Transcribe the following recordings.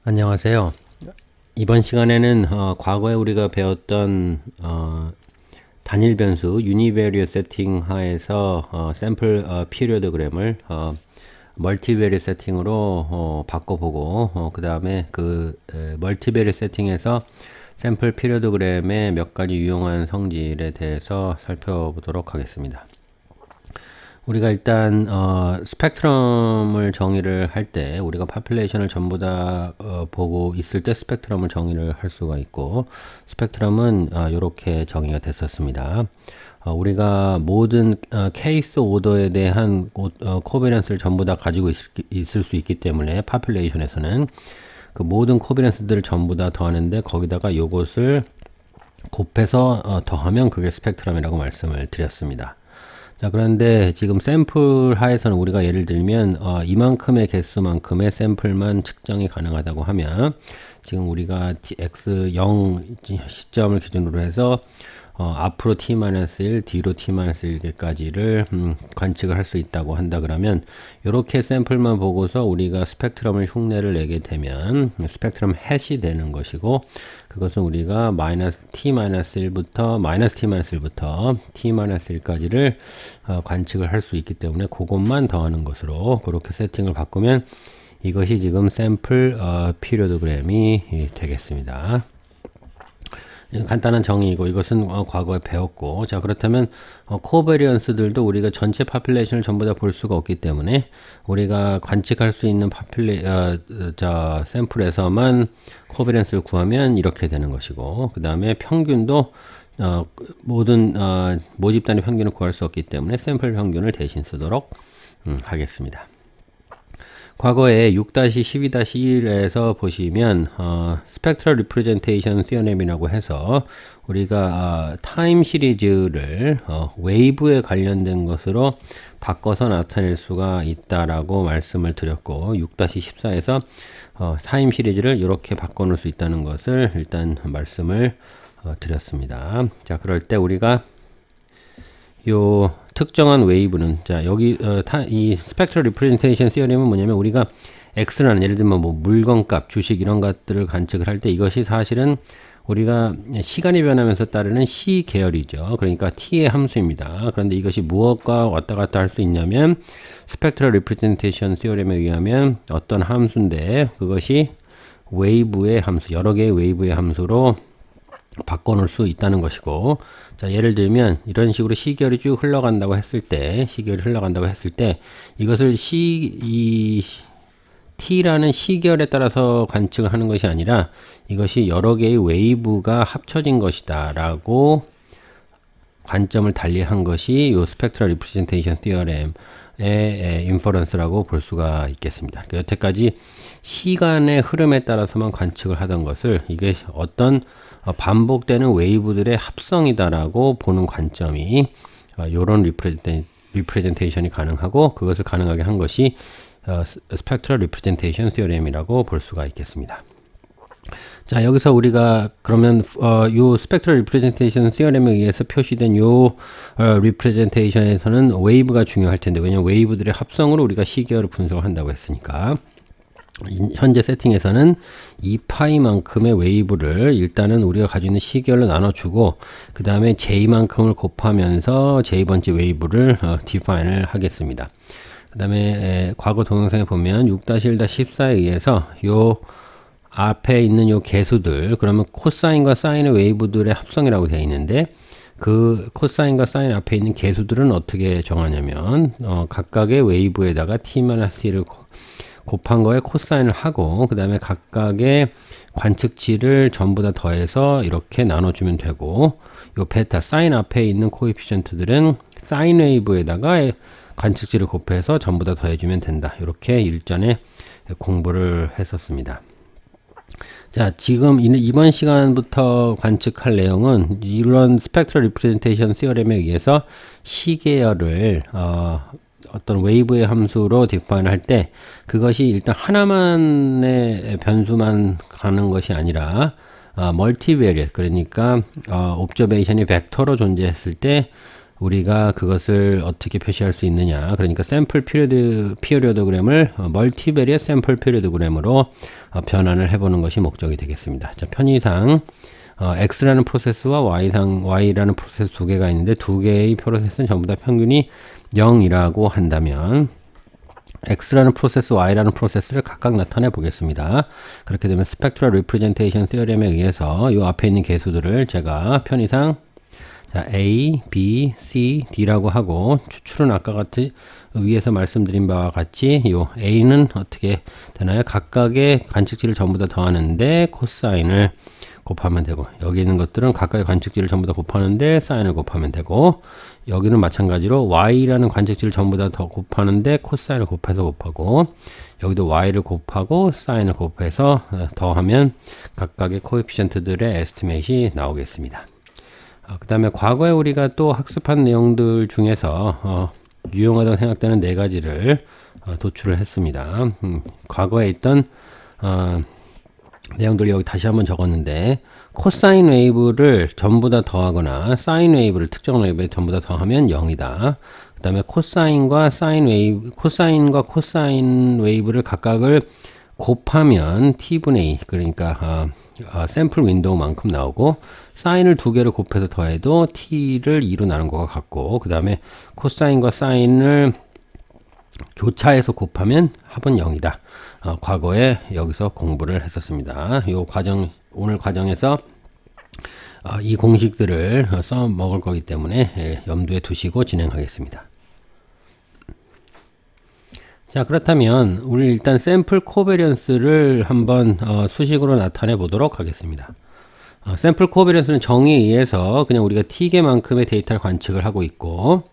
안녕하세요. 이번 시간에는 과거에 우리가 배웠던 단일 변수 유니베리어 세팅 하에서 샘플 피리어드그램을 멀티베리어 세팅으로 바꿔보고 그 다음에 그 멀티베리어 세팅에서 샘플 피리어드그램의 몇 가지 유용한 성질에 대해서 살펴보도록 하겠습니다. 우리가 일단 스펙트럼을 정의를 할 때 우리가 파퓰레이션을 전부 다 보고 있을 때 스펙트럼을 정의를 할 수가 있고, 스펙트럼은 이렇게 정의가 됐었습니다. 우리가 모든 케이스 오더에 대한 코비런스를 전부 다 가지고 있을 수 있기 때문에 파퓰레이션에서는 그 모든 코비런스들을 전부 다 더하는데 거기다가 요것을 곱해서 더하면 그게 스펙트럼이라고 말씀을 드렸습니다. 자, 그런데 지금 샘플 하에서는 우리가 예를 들면 이만큼의 개수만큼의 샘플만 측정이 가능하다고 하면, 지금 우리가 x0 시점을 기준으로 해서 앞으로 t-1, 뒤로 t-1개까지를 관측을 할 수 있다고 한다 그러면, 이렇게 샘플만 보고서 우리가 스펙트럼을 흉내를 내게 되면 스펙트럼 해시 되는 것이고, 그것은 우리가 t-1부터 t-1까지를 관측을 할 수 있기 때문에 그것만 더하는 것으로 그렇게 세팅을 바꾸면 이것이 지금 샘플 피리어드그램이 되겠습니다. 간단한 정의이고, 이것은 과거에 배웠고, 자, 그렇다면 코베리언스들도 우리가 전체 파퓰레이션을 전부 다 볼 수가 없기 때문에 우리가 관측할 수 있는 샘플에서만 코베리언스를 구하면 이렇게 되는 것이고, 그 다음에 평균도 모든 모집 단위 평균을 구할 수 없기 때문에 샘플 평균을 대신 쓰도록 하겠습니다. 과거에 6-12-1에서 보시면 스펙트럴 리프레젠테이션 시어렘이라고 해서 우리가 타임 시리즈를 웨이브에 관련된 것으로 바꿔서 나타낼 수가 있다라고 말씀을 드렸고, 6-14에서 타임 시리즈를 이렇게 바꿔 놓을 수 있다는 것을 일단 말씀을 드렸습니다. 자, 그럴 때 우리가 요 특정한 웨이브는, 자, 여기 이 스펙트럴 리프레젠테이션 시어렘은 뭐냐면, 우리가 x라는, 예를 들면 뭐 물건값, 주식 이런 것들을 관측을 할 때 이것이 사실은 우리가 시간이 변하면서 따르는 c 계열이죠. 그러니까 t의 함수입니다. 그런데 이것이 무엇과 왔다 갔다 할 수 있냐면, 스펙트럴 리프레젠테이션 시어렘에 의하면 어떤 함수인데 그것이 웨이브의 함수, 여러 개의 웨이브의 함수로 바꿔놓을 수 있다는 것이고, 자, 예를 들면 이런 식으로 시계열이 쭉 흘러간다고 했을 때, 이것을 t라는 시계열에 따라서 관측을 하는 것이 아니라 이것이 여러 개의 웨이브가 합쳐진 것이다 라고 관점을 달리한 것이 요 스펙트럴 리프레젠테이션 시어렘의 인퍼런스라고 볼 수가 있겠습니다. 여태까지 시간의 흐름에 따라서만 관측을 하던 것을, 이게 어떤 반복되는 웨이브들의 합성이다라고 보는 관점이 요런 리프레젠테이션이 가능하고, 그것을 가능하게 한 것이 스펙트럴 리프레젠테이션 시어렘이라고 볼 수가 있겠습니다. 자, 여기서 우리가 그러면 요 스펙트럴 리프레젠테이션 시어렘에 의해서 표시된 요 리프레젠테이션에서는 웨이브가 중요할 텐데, 왜냐면 웨이브들의 합성으로 우리가 시계열을 분석을 한다고 했으니까, 현재 세팅에서는 이 파이만큼의 웨이브를 일단은 우리가 가지고 있는 시계열로 나눠주고, 그 다음에 j만큼을 곱하면서 j번째 웨이브를 디파인을 하겠습니다. 그 다음에 과거 동영상에 보면 6-1-14에 의해서 요 앞에 있는 요 개수들, 그러면 코사인과 사인의 웨이브들의 합성이라고 되어 있는데, 그 코사인과 사인 앞에 있는 개수들은 어떻게 정하냐면 각각의 웨이브에다가 t-1을 곱한 거에 코사인을 하고, 그 다음에 각각의 관측치를 전부 다 더해서 이렇게 나눠주면 되고, 요 베타 사인 앞에 있는 코에피션트들은 사인 웨이브에다가 관측치를 곱해서 전부 다 더해주면 된다. 이렇게 일전에 공부를 했었습니다. 자, 지금 이번 시간부터 관측할 내용은 이런 스펙트럴 리프레젠테이션 시어렘에 의해서 시계열을 어떤 웨이브의 함수로 디파인 할 때, 그것이 일단 하나만의 변수만 가는 것이 아니라 멀티베리엇, 그러니까 옵저베이션이 벡터로 존재했을 때 우리가 그것을 어떻게 표시할 수 있느냐. 그러니까 샘플 피리어드그램을 멀티베리엇 샘플 피리어드그램으로 변환을 해보는 것이 목적이 되겠습니다. 자, 편의상 X라는 프로세스와 Y라는 프로세스 두 개가 있는데 두 개의 프로세스는 전부 다 평균이 0이라고 한다면 X라는 프로세스, Y라는 프로세스를 각각 나타내 보겠습니다. 그렇게 되면 스펙트럴 리프레젠테이션 시어렘에 의해서 이 앞에 있는 개수들을 제가 편의상 자, A, B, C, D라고 하고 추출은 아까 같이 위에서 말씀드린 바와 같이 요 A는 어떻게 되나요? 각각의 관측지를 전부 다 더하는데 코사인을 곱하면 되고 여기 있는 것들은 각각의 관측지를 전부 다 곱하는데 사인을 곱하면 되고 여기는 마찬가지로 Y라는 관측지를 전부 다 더 곱하는데 코사인을 곱해서 곱하고 여기도 Y를 곱하고 사인을 곱해서 더하면 각각의 코에피션트들의 에스티메이트이 나오겠습니다. 그 다음에 과거에 우리가 또 학습한 내용들 중에서 유용하다고 생각되는 네 가지를 도출을 했습니다. 과거에 있던 내용들 여기 다시 한번 적었는데 코사인 웨이브를 전부 다 더하거나 사인 웨이브를 특정 웨이브에 전부 다 더하면 0이다. 그 다음에 코사인과 코사인 웨이브를 각각을 곱하면 t분의 2 그러니까 샘플 윈도우만큼 나오고 사인을 두 개를 곱해서 더해도 t를 2로 나눈 것과 같고 그 다음에 코사인과 사인을 교차해서 곱하면 합은 0이다. 과거에 여기서 공부를 했었습니다. 오늘 과정에서 이 공식들을 써 먹을 거기 때문에 염두에 두시고 진행하겠습니다. 자, 그렇다면 우리 일단 샘플 코베리언스를 한번 수식으로 나타내 보도록 하겠습니다. 샘플 코베리언스는 정의에 의해서 그냥 우리가 t개만큼의 데이터를 관측을 하고 있고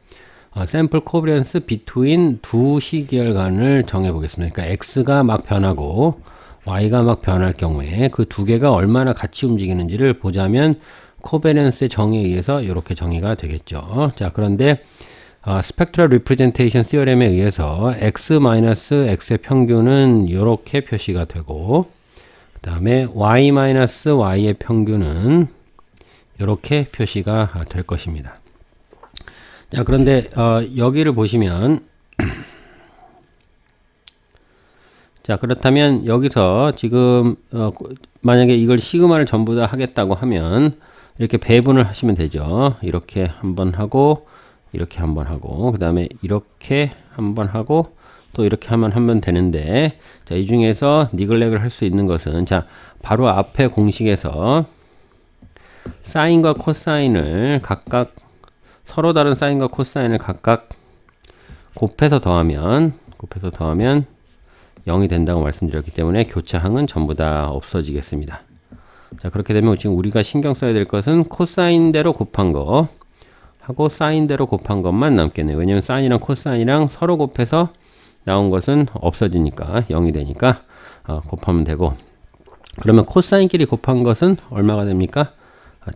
샘플 코베리언스 between 두 시계열간을 정해 보겠습니다. 그러니까 x가 막 변하고 y가 막 변할 경우에 그 두 개가 얼마나 같이 움직이는지를 보자면 코베리언스의 정의에 의해서 이렇게 정의가 되겠죠. 자, 그런데 스펙트럴 리프레젠테이션 시어렘에 의해서 x-x의 평균은 이렇게 표시가 되고 그 다음에 y-y의 평균은 이렇게 표시가 될 것입니다. 자, 그런데 여기를 보시면 자, 그렇다면 여기서 지금 만약에 이걸 시그마를 전부 다 하겠다고 하면 이렇게 배분을 하시면 되죠. 이렇게 한번 하고 이렇게 한번 하고 그 다음에 이렇게 한번 하고 또 이렇게 하면 되는데 자, 이 중에서 니글렉을 할 수 있는 것은 자, 바로 앞에 공식에서 사인과 코사인을 각각 서로 다른 사인과 코사인을 각각 곱해서 더하면 0이 된다고 말씀드렸기 때문에 교차항은 전부 다 없어지겠습니다. 자, 그렇게 되면 지금 우리가 신경 써야 될 것은 코사인대로 곱한 거 하고 사인대로 곱한 것만 남겠네요. 왜냐면 사인이랑 코사인이랑 서로 곱해서 나온 것은 없어지니까 0이 되니까 곱하면 되고 그러면 코사인끼리 곱한 것은 얼마가 됩니까?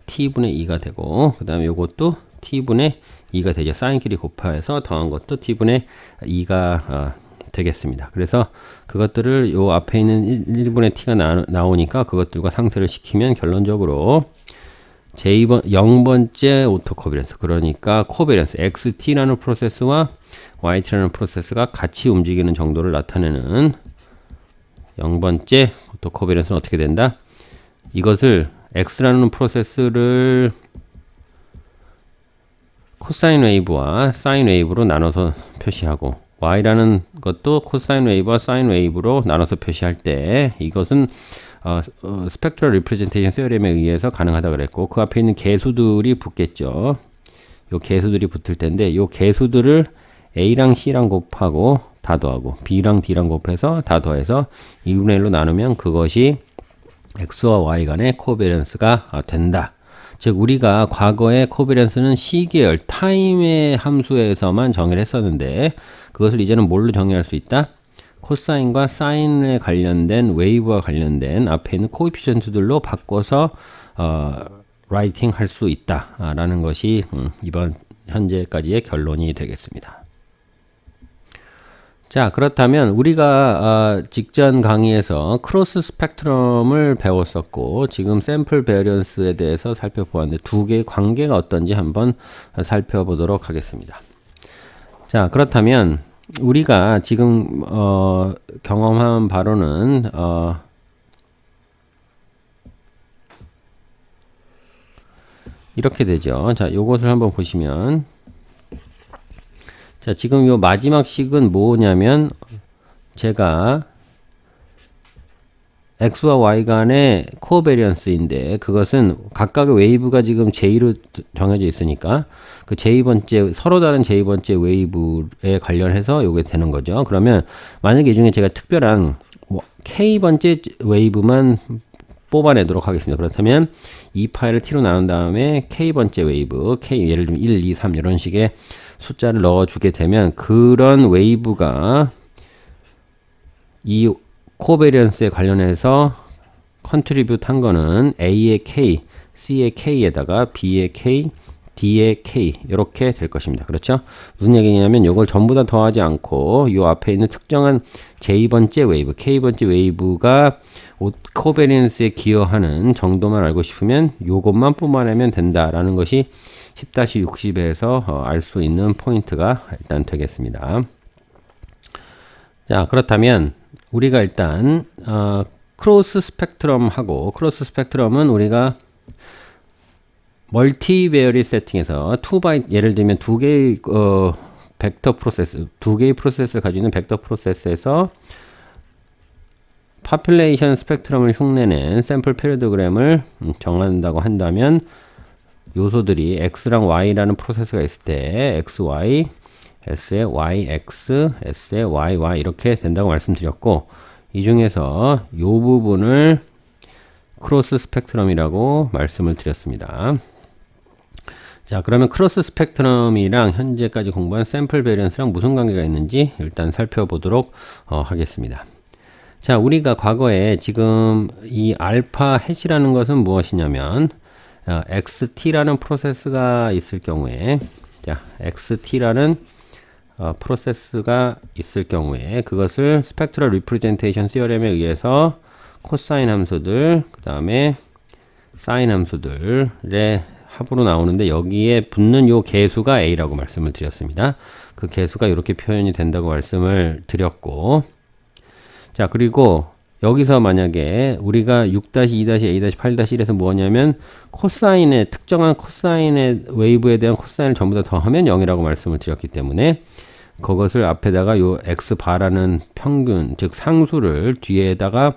t분의 2가 되고 그 다음에 요것도 t분의 2가 되죠. 사인끼리 곱해서 더한 것도 t분의 2가 되겠습니다. 그래서 그것들을 요 앞에 있는 1분의 t가 나오니까 그것들과 상쇄를 시키면 결론적으로 제2번 0번째 오토 코베리언스 그러니까 코베리언스 XT라는 프로세스와 YT라는 프로세스가 같이 움직이는 정도를 나타내는 0번째 오토 코베리언스는 어떻게 된다? 이것을 X라는 프로세스를 코사인 웨이브와 사인 웨이브로 나눠서 표시하고 Y라는 것도 코사인 웨이브와 사인 웨이브로 나눠서 표시할 때 이것은 스펙트럴 리프레젠테이션 시어렘에 의해서 가능하다 그랬고 그 앞에 있는 개수들이 붙겠죠. 요 개수들이 붙을 텐데 요 개수들을 A랑 C랑 곱하고 다 더하고 B랑 D랑 곱해서 다 더해서 2분의 1로 나누면 그것이 X와 Y 간의 코베리언스가 된다. 즉 우리가 과거에 코베리언스는 시계열 타임의 함수에서만 정의를 했었는데 그것을 이제는 뭘로 정의할 수 있다? 코사인과 사인에 관련된 웨이브와 관련된 앞에 있는 코에피션트들로 바꿔서 라이팅 할 수 있다라는 것이 이번 현재까지의 결론이 되겠습니다. 자, 그렇다면 우리가 직전 강의에서 크로스 스펙트럼을 배웠었고 지금 샘플 베리언스에 대해서 살펴보았는데 두 개의 관계가 어떤지 한번 살펴보도록 하겠습니다. 자, 그렇다면 우리가 지금 경험한 바로는 이렇게 되죠. 자, 요것을 한번 보시면 자, 지금 요 마지막 식은 뭐냐면 제가 x와 y 간의 코베리언스인데 그것은 각각의 웨이브가 지금 j로 정해져 있으니까 그 j번째 서로 다른 j번째 웨이브에 관련해서 요게 되는 거죠. 그러면 만약에 이 중에 제가 특별한 뭐 k번째 웨이브만 뽑아내도록 하겠습니다. 그렇다면 이 파일을 t로 나눈 다음에 k번째 웨이브 k 예를 들면 1, 2, 3 이런 식의 숫자를 넣어주게 되면 그런 웨이브가 이 코베리언스에 관련해서 컨트리뷰트 한 거는 A의 K, C의 K에다가 B의 K, D의 K 이렇게 될 것입니다. 그렇죠? 무슨 얘기냐면 이걸 전부 다 더하지 않고 이 앞에 있는 특정한 J번째 웨이브, K번째 웨이브가 코베리언스에 기여하는 정도만 알고 싶으면 이것만 뽑아내면 된다라는 것이 10-60에서 알 수 있는 포인트가 일단 되겠습니다. 자, 그렇다면 우리가 일단 크로스 스펙트럼하고 크로스 스펙트럼은 우리가 멀티베어리 세팅에서 예를 들면 두 개의 벡터 프로세스, 두 개의 프로세스를 가지고 있는 벡터 프로세스에서 파퓰레이션 스펙트럼을 흉내낸 샘플 페리오도그램을 정한다고 한다면 요소들이 x랑 y라는 프로세스가 있을 때 xy, s의 yx, s의 yy 이렇게 된다고 말씀드렸고 이 중에서 이 부분을 크로스 스펙트럼이라고 말씀을 드렸습니다. 자, 그러면 크로스 스펙트럼이랑 현재까지 공부한 샘플 베리언스랑 무슨 관계가 있는지 일단 살펴보도록 하겠습니다. 자, 우리가 과거에 지금 이 알파 해시라는 것은 무엇이냐면 xt라는 프로세스가 있을 경우에 자, xt라는 프로세스가 있을 경우에 그것을 스펙트럴 리프레젠테이션 시어렘에 의해서 코사인 함수들 그 다음에 사인 함수들의 합으로 나오는데 여기에 붙는 요 개수가 a라고 말씀을 드렸습니다. 그 개수가 이렇게 표현이 된다고 말씀을 드렸고 자, 그리고 여기서 만약에 우리가 6-2-a-8-1에서 뭐냐면 코사인의 특정한 코사인의 웨이브에 대한 코사인을 전부 다 더하면 0이라고 말씀을 드렸기 때문에 그것을 앞에다가 요 x바라는 평균 즉 상수를 뒤에다가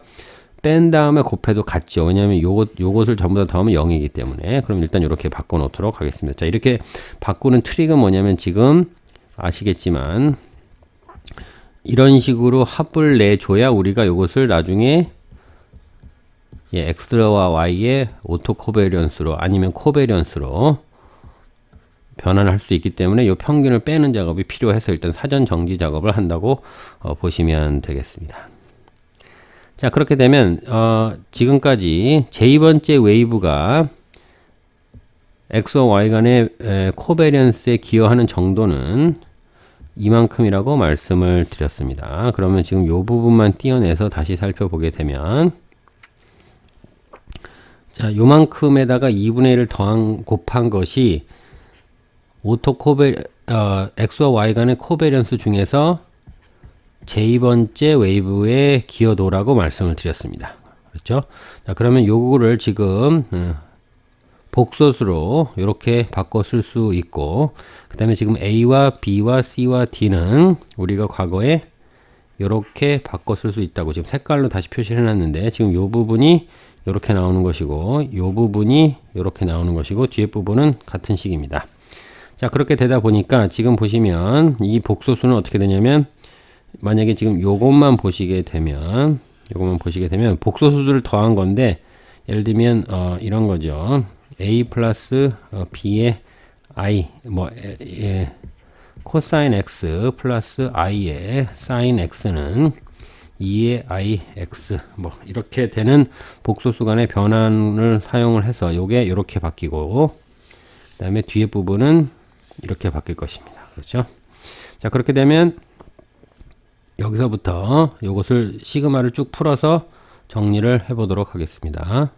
뺀 다음에 곱해도 같죠. 왜냐하면 요것을 전부 다 더하면 0이기 때문에 그럼 일단 이렇게 바꿔 놓도록 하겠습니다. 자, 이렇게 바꾸는 트릭은 뭐냐면 지금 아시겠지만 이런 식으로 합을 내줘야 우리가 이것을 나중에 x와 y의 오토 코베리언스로 아니면 코베리언스로 변환을 할 수 있기 때문에 이 평균을 빼는 작업이 필요해서 일단 사전 정지 작업을 한다고 보시면 되겠습니다. 자, 그렇게 되면 지금까지 J번째 웨이브가 x와 y 간의 코베리언스에 기여하는 정도는 이만큼이라고 말씀을 드렸습니다. 그러면 지금 이 부분만 띄어내서 다시 살펴보게 되면 자, 요만큼에다가 2분의 1을 곱한 것이 x와 y 간의 코베리언스 중에서 J번째 웨이브의 기여도라고 말씀을 드렸습니다. 그렇죠? 자, 그러면 요거를 지금 복소수로 이렇게 바꿔 쓸 수 있고 그 다음에 지금 A와 B와 C와 D는 우리가 과거에 이렇게 바꿔 쓸 수 있다고 지금 색깔로 다시 표시를 해놨는데 지금 요 부분이 이렇게 나오는 것이고 요 부분이 이렇게 나오는 것이고 뒤에 부분은 같은 식입니다. 자, 그렇게 되다 보니까 지금 보시면 이 복소수는 어떻게 되냐면 만약에 지금 요것만 보시게 되면 복소수들을 더한 건데 예를 들면 이런 거죠. a 플러스 b의 i 코사인 x 플러스 i의 사인 x는 2의 i x 이렇게 되는 복소수 간의 변환을 사용을 해서 요게 이렇게 바뀌고 그 다음에 뒤에 부분은 이렇게 바뀔 것입니다. 그렇죠? 자, 그렇게 되면 여기서부터 요것을 시그마를 쭉 풀어서 정리를 해보도록 하겠습니다.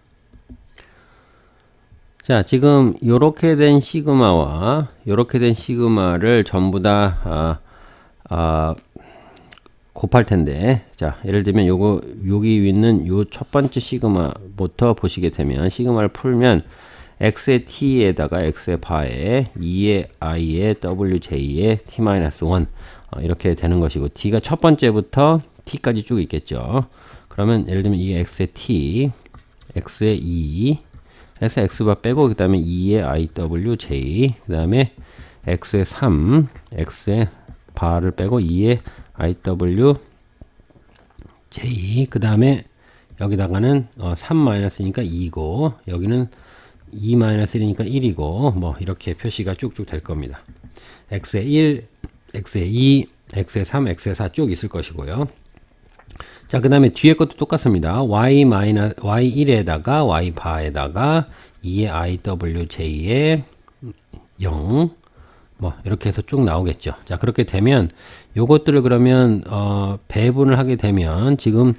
자, 지금 요렇게 된 시그마와 요렇게 된 시그마를 전부 다 곱할 텐데, 자, 예를 들면 요거 여기 있는 요 첫 번째 시그마부터 보시게 되면 시그마를 풀면 x의 t에다가 x의 바에 2의 i의 wj의 t-1 이렇게 되는 것이고, d가 첫 번째부터 t까지 쭉 있겠죠. 그러면 예를 들면 이 x의 t, x의 2 해서 x바 빼고 그 다음에 2의 iwj, 그 다음에 x의 3, x의 바를 빼고 2의 iwj, 그 다음에 여기다가는 3-이니까 2고 여기는 2-1이니까 1이고 뭐 이렇게 표시가 쭉쭉 될 겁니다. x의 1, x의 2, x의 3, x의 4 쭉 있을 것이고요. 자, 그 다음에 뒤에 것도 똑같습니다. y1에다가 y바에다가 2의 iwj의 0 뭐 이렇게 해서 쭉 나오겠죠. 자, 그렇게 되면 요것들을 그러면 배분을 하게 되면 지금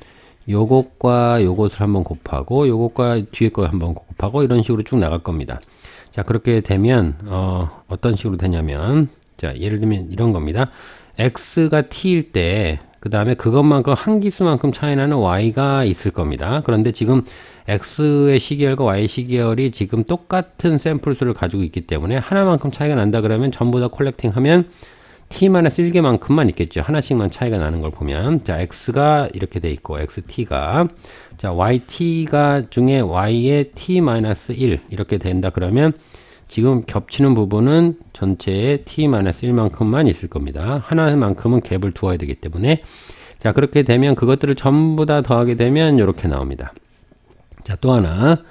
요것과 요것을 한번 곱하고 요것과 뒤에 거 한번 곱하고 이런 식으로 쭉 나갈 겁니다. 자, 그렇게 되면 어떤 식으로 되냐면, 자, 예를 들면 이런 겁니다. x가 t일 때 그 다음에 그것만큼 한 기수만큼 차이 나는 y가 있을 겁니다. 그런데 지금 x의 시계열과 y의 시계열이 지금 똑같은 샘플 수를 가지고 있기 때문에 하나만큼 차이가 난다 그러면 전부 다 콜렉팅 하면 t-1개만큼만 있겠죠. 하나씩만 차이가 나는 걸 보면, 자, x가 이렇게 돼 있고 xt가, 자, yt가 중에 y의 t-1 이렇게 된다 그러면 지금 겹치는 부분은 전체의 t-1만큼만 있을 겁니다. 하나만큼은 갭을 두어야 되기 때문에. 자, 그렇게 되면 그것들을 전부 다 더하게 되면 이렇게 나옵니다. 자, 또 하나,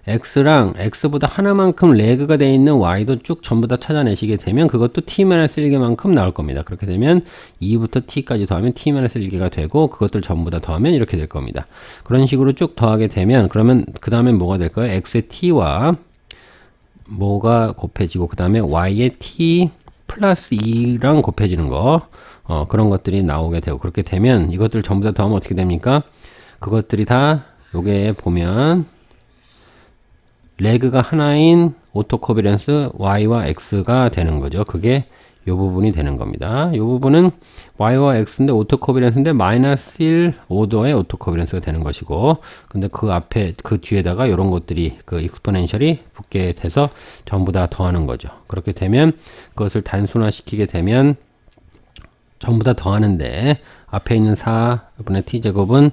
x랑 x보다 하나만큼 레그가 되어 있는 y도 쭉 전부 다 찾아내시게 되면 그것도 t-1개만큼 나올 겁니다. 그렇게 되면 2부터 t까지 더하면 t-1개가 되고 그것들 전부 다 더하면 이렇게 될 겁니다. 그런 식으로 쭉 더하게 되면 그러면 그 다음에 뭐가 될까요? x의 t와 뭐가 곱해지고 그 다음에 y의 t 플러스 2랑 곱해지는 거, 그런 것들이 나오게 되고, 그렇게 되면 이것들 전부 다 더하면 어떻게 됩니까? 그것들이 다 요게 보면 레그가 하나인 오토코비런스 y와 x가 되는 거죠. 그게 요 부분이 되는 겁니다. 요 부분은 y와 x인데 오토코비런스인데 마이너스 1 오더의 오토코비런스가 되는 것이고, 근데 그 앞에 그 뒤에다가 이런 것들이 그 익스포넨셜이 붙게 돼서 전부 다 더하는 거죠. 그렇게 되면 그것을 단순화시키게 되면 전부 다 더하는데 앞에 있는 4분의 t제곱은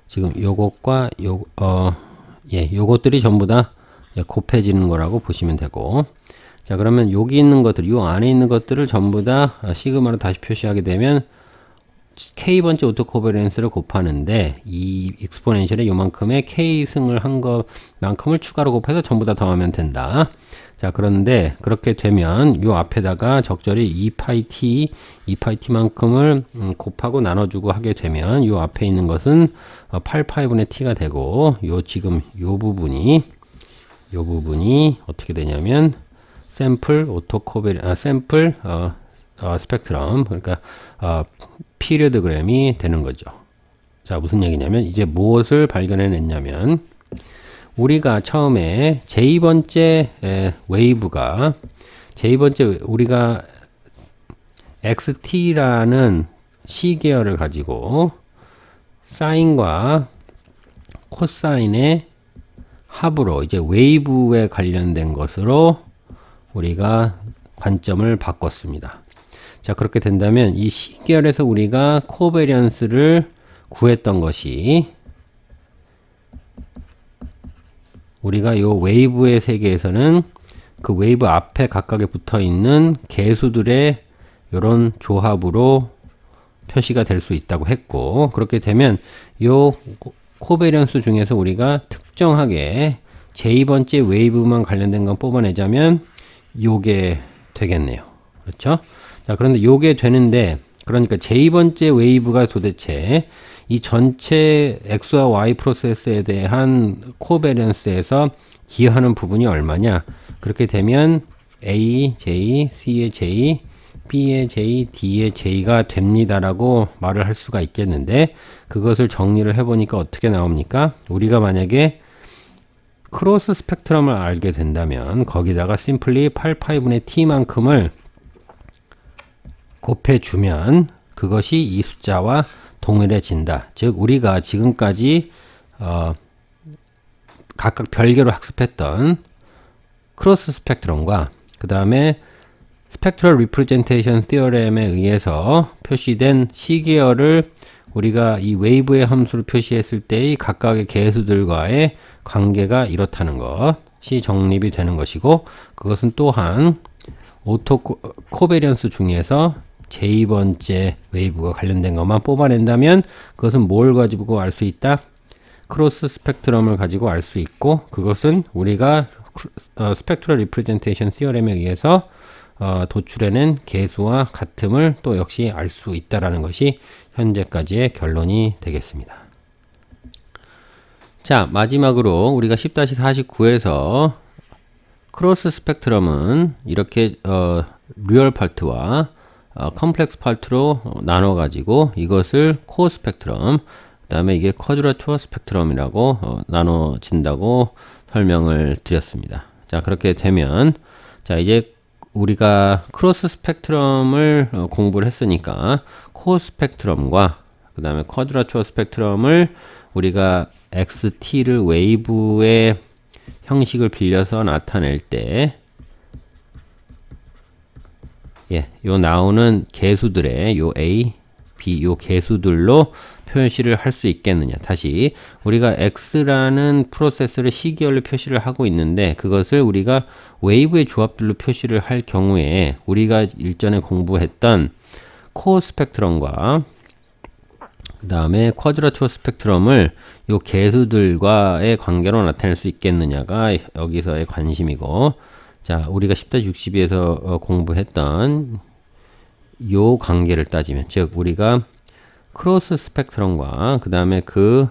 지금 요것과 요것들이 전부 다 곱해지는 거라고 보시면 되고, 자, 그러면 여기 있는 것들, 요 안에 있는 것들을 전부 다 시그마로 다시 표시하게 되면 k번째 오토코베런스를 곱하는데 이 익스포넨셜에 요만큼의 k승을 한 것만큼을 추가로 곱해서 전부 다 더하면 된다. 자, 그런데 그렇게 되면 요 앞에다가 적절히 2파이 t만큼을 곱하고 나눠주고 하게 되면 요 앞에 있는 것은 8파이분의 t가 되고, 요 지금 요 부분이 어떻게 되냐면 샘플 샘플 스펙트럼, 그러니까 피리어드그램이 되는 거죠. 자, 무슨 얘기냐면 이제 무엇을 발견해냈냐면 우리가 처음에 j 번째 웨이브가 j 번째 우리가 xt라는 시계열을 가지고 사인과 코사인의 합으로 이제 웨이브에 관련된 것으로 우리가 관점을 바꿨습니다. 자, 그렇게 된다면 이 시계열에서 우리가 코베리언스를 구했던 것이 우리가 요 웨이브의 세계에서는 그 웨이브 앞에 각각에 붙어 있는 개수들의 요런 조합으로 표시가 될 수 있다고 했고, 그렇게 되면 요 코베리언스 중에서 우리가 특정하게 j 번째 웨이브만 관련된 건 뽑아내자면 요게 되겠네요. 그렇죠? 자, 그런데 요게 되는데, 그러니까 j 번째 웨이브가 도대체 이 전체 x와 y 프로세스에 대한 코베런스에서 기여하는 부분이 얼마냐? 그렇게 되면 a, j, c의 j, B의 J, D의 J가 됩니다라고 말을 할 수가 있겠는데 그것을 정리를 해보니까 어떻게 나옵니까? 우리가 만약에 크로스 스펙트럼을 알게 된다면 거기다가 심플리 8파이분의 T만큼을 곱해주면 그것이 이 숫자와 동일해진다. 즉 우리가 지금까지 각각 별개로 학습했던 크로스 스펙트럼과 그 다음에 스펙트럴 리프레젠테이션 티어렘에 의해서 표시된 시계열을 우리가 이 웨이브의 함수로 표시했을 때의 각각의 개수들과의 관계가 이렇다는 것이 정립이 되는 것이고 그것은 또한 오토 코베리언스 중에서 제2번째 웨이브가 관련된 것만 뽑아낸다면 그것은 뭘 가지고 알 수 있다? 크로스 스펙트럼을 가지고 알 수 있고 그것은 우리가 스펙트럴 리프레젠테이션 티어렘에 의해서 도출해낸 개수와 같음을 또 역시 알 수 있다라는 것이 현재까지의 결론이 되겠습니다. 자, 마지막으로 우리가 10-49에서 크로스 스펙트럼은 이렇게 리얼 파트와 컴플렉스 파트로 나눠 가지고 이것을 코어 스펙트럼 그 다음에 이게 쿼드라처 스펙트럼이라고 나눠진다고 설명을 드렸습니다. 자, 그렇게 되면 자 이제 우리가 크로스 스펙트럼을 공부를 했으니까 코어 스펙트럼과 그 다음에 쿼드라처 스펙트럼을 우리가 XT를 웨이브의 형식을 빌려서 나타낼 때 요 나오는 개수들의 요 A, B 요 개수들로 표시를 할 수 있겠느냐. 다시 우리가 X라는 프로세스를 시계열로 표시를 하고 있는데 그것을 우리가 웨이브의 조합들로 표시를 할 경우에 우리가 일전에 공부했던 코어 스펙트럼과 그 다음에 쿼드라처 스펙트럼을 요 개수들과의 관계로 나타낼 수 있겠느냐가 여기서의 관심이고 자 우리가 10-62에서 공부했던 요 관계를 따지면 즉 우리가 크로스 스펙트럼과 그 다음에 그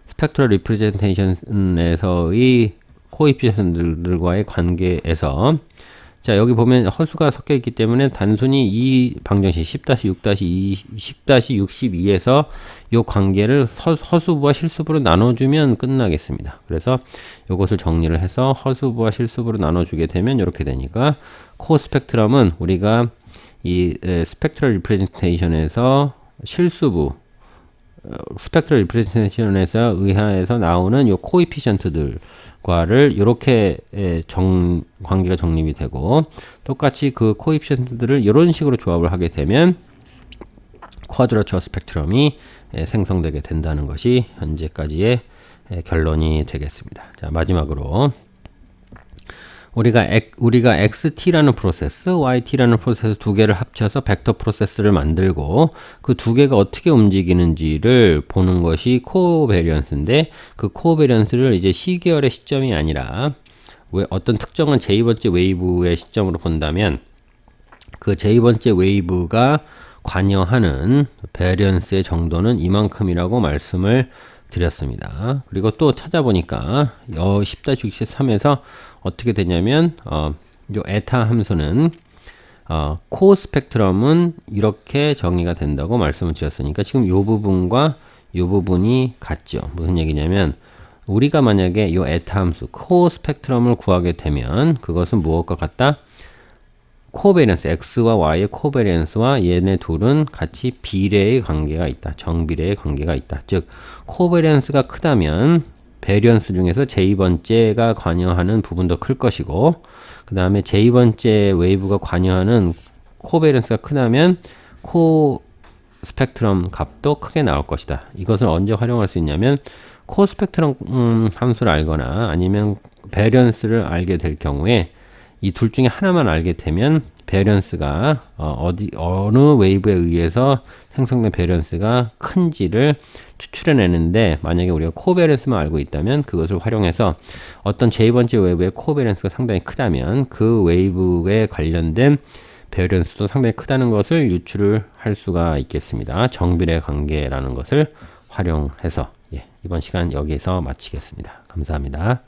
스펙트럴 리프레젠테이션에서의 코에피션들과의 관계에서 자 여기 보면 허수가 섞여 있기 때문에 단순히 이 방정식 10-6-10-62에서 요 관계를 허수부와 실수부로 나눠주면 끝나겠습니다. 그래서 요것을 정리를 해서 허수부와 실수부로 나눠주게 되면 이렇게 되니까 코어 스펙트럼은 우리가 이 스펙트럴 리프레젠테이션에서 실수부 스펙트럴 리프레젠테이션에서 의하에서 나오는 요 코에피션트들과를 이렇게 관계가 정립이 되고 똑같이 그 코에피션트들을 이런 식으로 조합을 하게 되면 쿼드라처 스펙트럼이 생성되게 된다는 것이 현재까지의 결론이 되겠습니다. 자 마지막으로 우리가 XT라는 프로세스, YT라는 프로세스 두 개를 합쳐서 벡터 프로세스를 만들고 그 두 개가 어떻게 움직이는지를 보는 것이 코베리언스인데 그 코베리언스를 이제 시계열의 시점이 아니라 왜 어떤 특정한 제2번째 웨이브의 시점으로 본다면 그 제2번째 웨이브가 관여하는 베리언스의 정도는 이만큼이라고 말씀을 드렸습니다. 그리고 또 찾아보니까 10-63에서 어떻게 되냐면 요 에타 함수는 코어 스펙트럼은 이렇게 정의가 된다고 말씀을 드렸으니까 지금 요 부분과 요 부분이 같죠. 무슨 얘기냐면 우리가 만약에 요 에타 함수 코어 스펙트럼을 구하게 되면 그것은 무엇과 같다? 코베리언스 X와 Y의 코베리언스와 얘네 둘은 같이 비례의 관계가 있다. 정비례의 관계가 있다. 즉 코베리언스가 크다면 베리언스 중에서 제2번째가 관여하는 부분도 클 것이고 그 다음에 제2번째 웨이브가 관여하는 코베리언스가 크다면 코 스펙트럼 값도 크게 나올 것이다. 이것을 언제 활용할 수 있냐면 코 스펙트럼 함수를 알거나 아니면 베리언스를 알게 될 경우에 이 둘 중에 하나만 알게 되면 베리언스가 어느 웨이브에 의해서 생성된 베리언스가 큰지를 추출해내는데 만약에 우리가 코베리언스만 알고 있다면 그것을 활용해서 어떤 제2번째 웨이브의 코베리언스가 상당히 크다면 그 웨이브에 관련된 베리언스도 상당히 크다는 것을 유출을 할 수가 있겠습니다. 정비례 관계라는 것을 활용해서 이번 시간 여기서 마치겠습니다. 감사합니다.